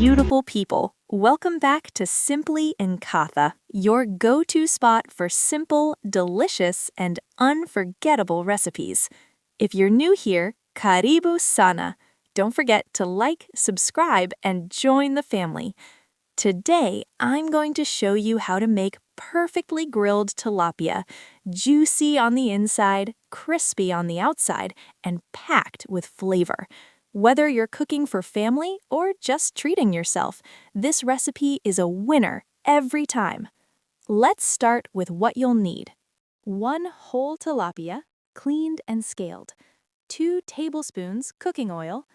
beautiful people. Welcome back to Simply in Katha, your go-to spot for simple, delicious, and unforgettable recipes. If you're new here, karibu sana. Don't forget to like, subscribe, and join the family. Today, I'm going to show you how to make perfectly grilled tilapia, juicy on the inside, crispy on the outside, and packed with flavor. Whether you're cooking for family or just treating yourself, this recipe is a winner every time. Let's start with what you'll need. 1 whole tilapia, cleaned and scaled. 2 tablespoons cooking oil.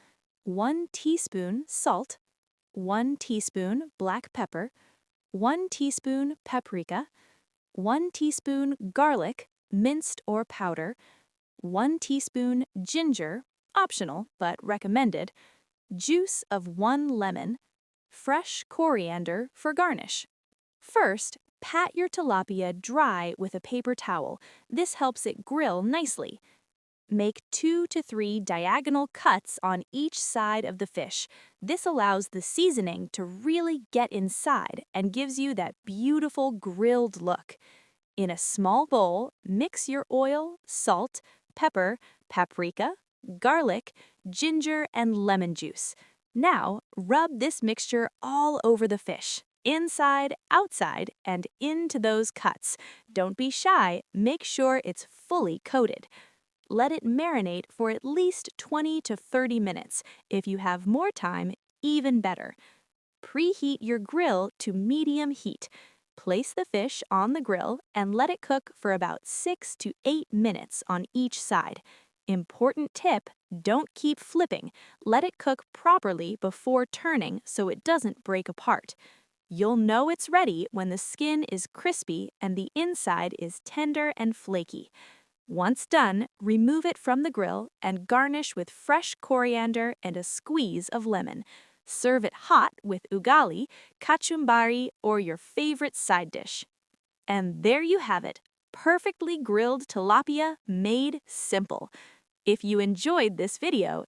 1 teaspoon salt. 1 teaspoon black pepper. 1 teaspoon paprika. 1 teaspoon garlic, minced or powder. 1 teaspoon ginger, optional but recommended, juice of 1 lemon, fresh coriander for garnish. First, pat your tilapia dry with a paper towel. This helps it grill nicely. Make 2 to 3 diagonal cuts on each side of the fish. This allows the seasoning to really get inside and gives you that beautiful grilled look. In a small bowl, mix your oil, salt, pepper, paprika, garlic, ginger, and lemon juice. Now, rub this mixture all over the fish, inside, outside, and into those cuts. Don't be shy, make sure it's fully coated. Let it marinate for at least 20 to 30 minutes. If you have more time, even better. Preheat your grill to medium heat. Place the fish on the grill and let it cook for about 6 to 8 minutes on each side. Important tip, don't keep flipping. Let it cook properly before turning so it doesn't break apart. You'll know it's ready when the skin is crispy and the inside is tender and flaky. Once done, remove it from the grill and garnish with fresh coriander and a squeeze of lemon. Serve it hot with ugali, kachumbari, or your favorite side dish. And there you have it, perfectly grilled tilapia made simple. If you enjoyed this video,